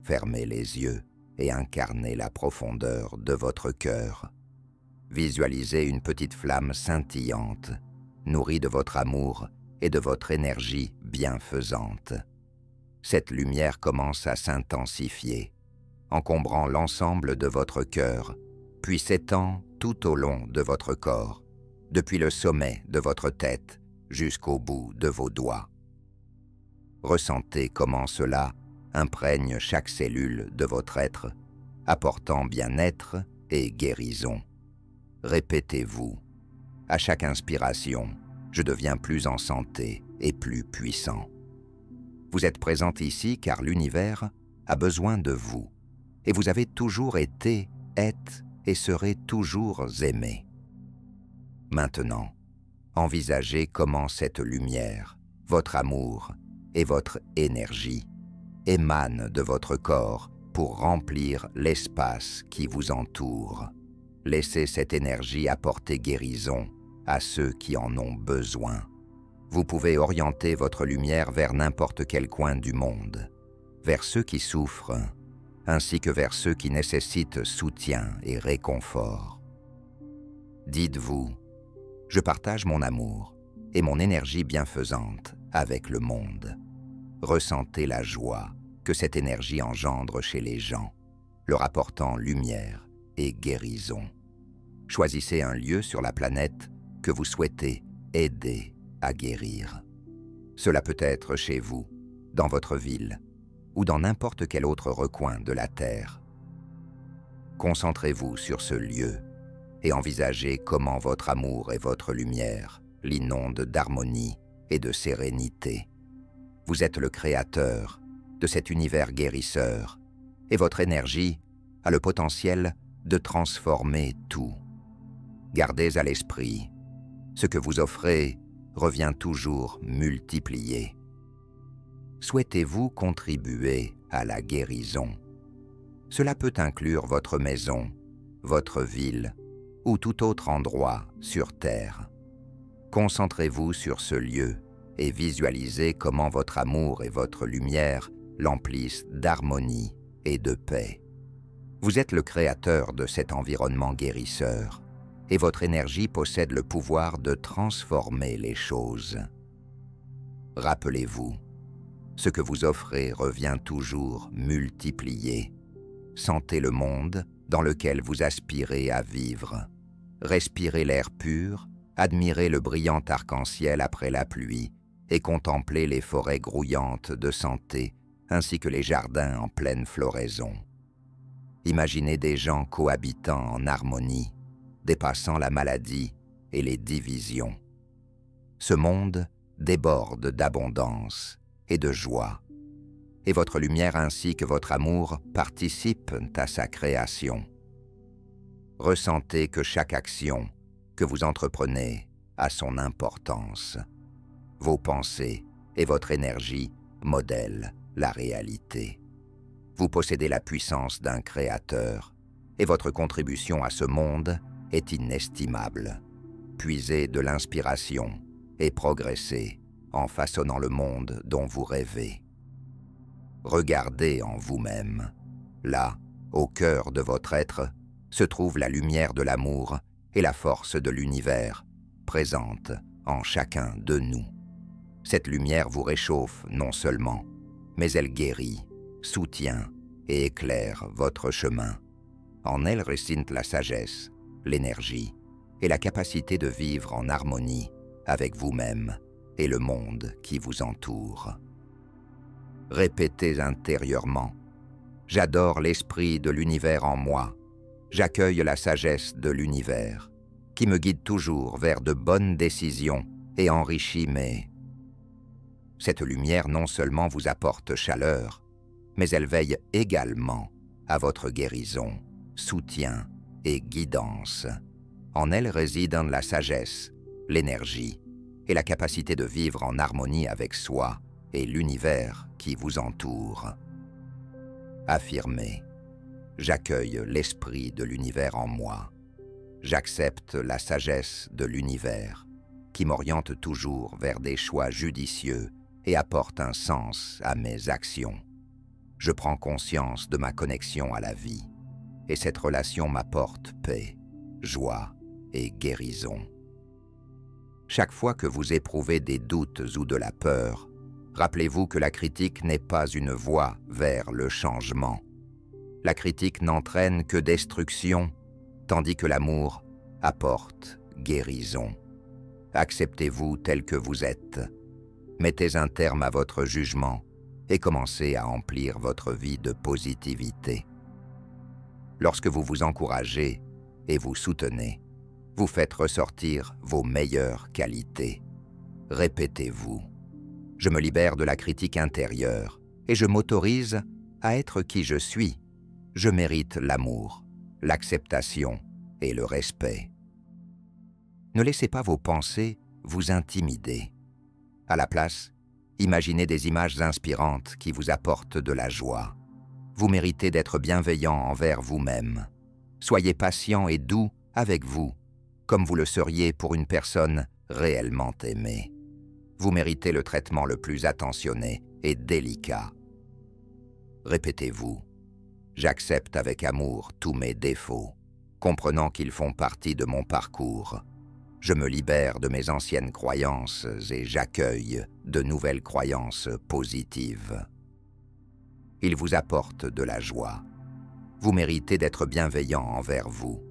Fermez les yeux et incarnez la profondeur de votre cœur. Visualisez une petite flamme scintillante, nourrie de votre amour et de votre énergie bienfaisante. Cette lumière commence à s'intensifier, encombrant l'ensemble de votre cœur, puis s'étend tout au long de votre corps, depuis le sommet de votre tête jusqu'au bout de vos doigts. Ressentez comment cela imprègne chaque cellule de votre être, apportant bien-être et guérison. Répétez-vous, à chaque inspiration, je deviens plus en santé et plus puissant. Vous êtes présent ici car l'univers a besoin de vous, et vous avez toujours été, êtes et serez toujours aimé. Maintenant, envisagez comment cette lumière, votre amour et votre énergie émanent de votre corps pour remplir l'espace qui vous entoure. Laissez cette énergie apporter guérison à ceux qui en ont besoin. Vous pouvez orienter votre lumière vers n'importe quel coin du monde, vers ceux qui souffrent, ainsi que vers ceux qui nécessitent soutien et réconfort. Dites-vous, je partage mon amour et mon énergie bienfaisante avec le monde. Ressentez la joie que cette énergie engendre chez les gens, leur apportant lumière et guérison. Choisissez un lieu sur la planète que vous souhaitez aider à guérir. Cela peut être chez vous, dans votre ville, ou dans n'importe quel autre recoin de la Terre. Concentrez-vous sur ce lieu et envisagez comment votre amour et votre lumière l'inondent d'harmonie et de sérénité. Vous êtes le créateur de cet univers guérisseur et votre énergie a le potentiel de transformer tout. Gardez à l'esprit, ce que vous offrez revient toujours multiplié. Souhaitez-vous contribuer à la guérison? Cela peut inclure votre maison, votre ville ou tout autre endroit sur Terre. Concentrez-vous sur ce lieu et visualisez comment votre amour et votre lumière l'emplissent d'harmonie et de paix. Vous êtes le créateur de cet environnement guérisseur et votre énergie possède le pouvoir de transformer les choses. Rappelez-vous, ce que vous offrez revient toujours multiplié. Sentez le monde dans lequel vous aspirez à vivre. Respirez l'air pur, admirez le brillant arc-en-ciel après la pluie et contemplez les forêts grouillantes de santé ainsi que les jardins en pleine floraison. Imaginez des gens cohabitant en harmonie, dépassant la maladie et les divisions. Ce monde déborde d'abondance et de joie, et votre lumière ainsi que votre amour participent à sa création. Ressentez que chaque action que vous entreprenez a son importance. Vos pensées et votre énergie modèlent la réalité. Vous possédez la puissance d'un créateur, et votre contribution à ce monde est inestimable. Puisez de l'inspiration et progressez en façonnant le monde dont vous rêvez. Regardez en vous-même. Là, au cœur de votre être, se trouve la lumière de l'amour et la force de l'univers, présente en chacun de nous. Cette lumière vous réchauffe non seulement, mais elle guérit, soutient et éclaire votre chemin. En elle réside la sagesse, l'énergie et la capacité de vivre en harmonie avec vous-même et le monde qui vous entoure. Répétez intérieurement « J'adore l'esprit de l'univers en moi. J'accueille la sagesse de l'univers, qui me guide toujours vers de bonnes décisions et enrichit mes... » Cette lumière non seulement vous apporte chaleur, mais elle veille également à votre guérison, soutien et guidance. En elle résident la sagesse, l'énergie et la capacité de vivre en harmonie avec soi et l'univers qui vous entoure. Affirmez « J'accueille l'esprit de l'univers en moi. J'accepte la sagesse de l'univers qui m'oriente toujours vers des choix judicieux et apporte un sens à mes actions. Je prends conscience de ma connexion à la vie, et cette relation m'apporte paix, joie et guérison. Chaque fois que vous éprouvez des doutes ou de la peur, rappelez-vous que la critique n'est pas une voie vers le changement. La critique n'entraîne que destruction, tandis que l'amour apporte guérison. Acceptez-vous tel que vous êtes. Mettez un terme à votre jugement et commencez à emplir votre vie de positivité. Lorsque vous vous encouragez et vous soutenez, vous faites ressortir vos meilleures qualités. Répétez-vous. Je me libère de la critique intérieure et je m'autorise à être qui je suis. Je mérite l'amour, l'acceptation et le respect. Ne laissez pas vos pensées vous intimider. À la place, imaginez des images inspirantes qui vous apportent de la joie. Vous méritez d'être bienveillant envers vous-même. Soyez patient et doux avec vous, comme vous le seriez pour une personne réellement aimée. Vous méritez le traitement le plus attentionné et délicat. Répétez-vous. J'accepte avec amour tous mes défauts, comprenant qu'ils font partie de mon parcours. Je me libère de mes anciennes croyances et j'accueille de nouvelles croyances positives. Ils vous apportent de la joie. Vous méritez d'être bienveillant envers vous.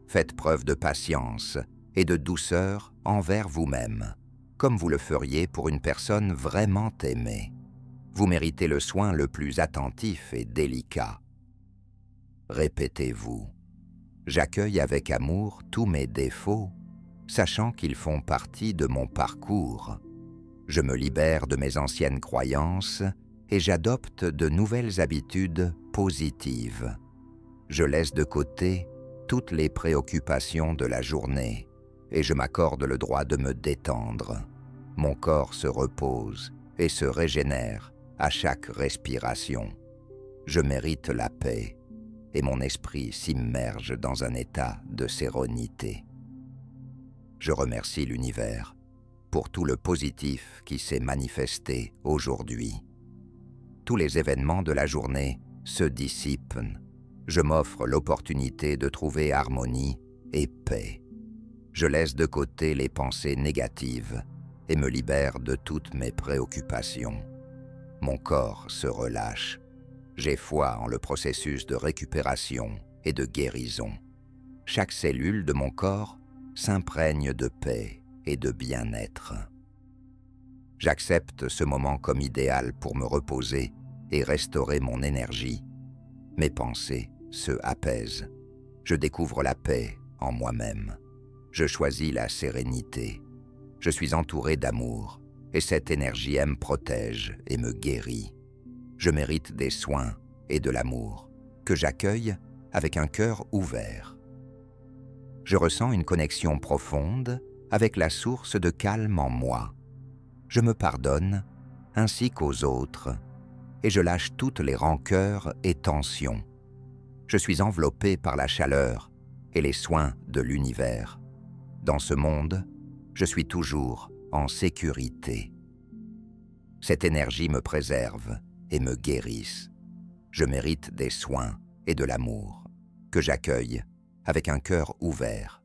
Faites preuve de patience et de douceur envers vous-même, comme vous le feriez pour une personne vraiment aimée. Vous méritez le soin le plus attentif et délicat. Répétez-vous. J'accueille avec amour tous mes défauts, sachant qu'ils font partie de mon parcours. Je me libère de mes anciennes croyances et j'adopte de nouvelles habitudes positives. Je laisse de côté toutes les préoccupations de la journée et je m'accorde le droit de me détendre. Mon corps se repose et se régénère à chaque respiration. Je mérite la paix et mon esprit s'immerge dans un état de sérénité. Je remercie l'univers pour tout le positif qui s'est manifesté aujourd'hui. Tous les événements de la journée se dissipent. Je m'offre l'opportunité de trouver harmonie et paix. Je laisse de côté les pensées négatives et me libère de toutes mes préoccupations. Mon corps se relâche. J'ai foi en le processus de récupération et de guérison. Chaque cellule de mon corps s'imprègne de paix et de bien-être. J'accepte ce moment comme idéal pour me reposer et restaurer mon énergie. Mes pensées se apaisent. Je découvre la paix en moi-même. Je choisis la sérénité. Je suis entouré d'amour et cette énergie me protège et me guérit. Je mérite des soins et de l'amour que j'accueille avec un cœur ouvert. Je ressens une connexion profonde avec la source de calme en moi. Je me pardonne ainsi qu'aux autres et je lâche toutes les rancœurs et tensions. Je suis enveloppé par la chaleur et les soins de l'univers. Dans ce monde, je suis toujours en sécurité. Cette énergie me préserve et me guérisse. Je mérite des soins et de l'amour que j'accueille avec un cœur ouvert.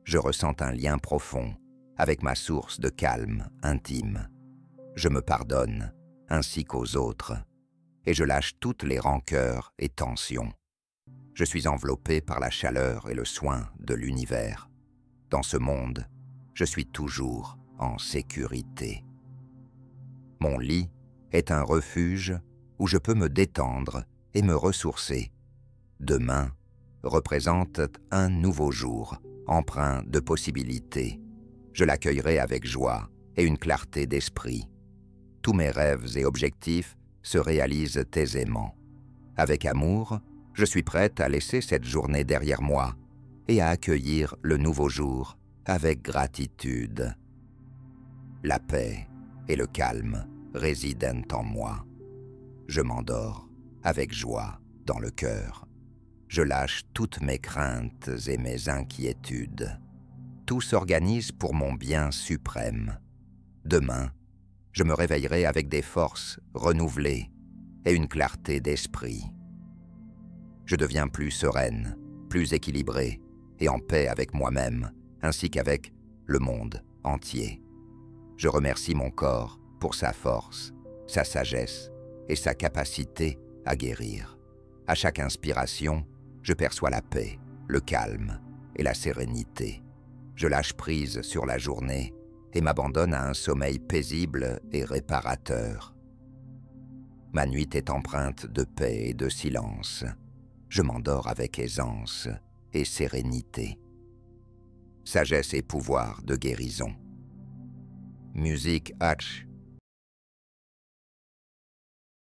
Je ressens un lien profond avec ma source de calme intime. Je me pardonne ainsi qu'aux autres et je lâche toutes les rancœurs et tensions. Je suis enveloppé par la chaleur et le soin de l'univers. Dans ce monde, je suis toujours en sécurité. Mon lit est un refuge où je peux me détendre et me ressourcer. Demain représente un nouveau jour, empreint de possibilités. Je l'accueillerai avec joie et une clarté d'esprit. Tous mes rêves et objectifs se réalisent aisément. Avec amour, je suis prête à laisser cette journée derrière moi et à accueillir le nouveau jour avec gratitude. La paix et le calme résident en moi. Je m'endors avec joie dans le cœur. Je lâche toutes mes craintes et mes inquiétudes. Tout s'organise pour mon bien suprême. Demain, je me réveillerai avec des forces renouvelées et une clarté d'esprit. Je deviens plus sereine, plus équilibrée et en paix avec moi-même, ainsi qu'avec le monde entier. Je remercie mon corps pour sa force, sa sagesse et sa capacité à guérir. À chaque inspiration, je perçois la paix, le calme et la sérénité. Je lâche prise sur la journée et m'abandonne à un sommeil paisible et réparateur. Ma nuit est empreinte de paix et de silence. Je m'endors avec aisance et sérénité. Sagesse et pouvoir de guérison. Musique Hatch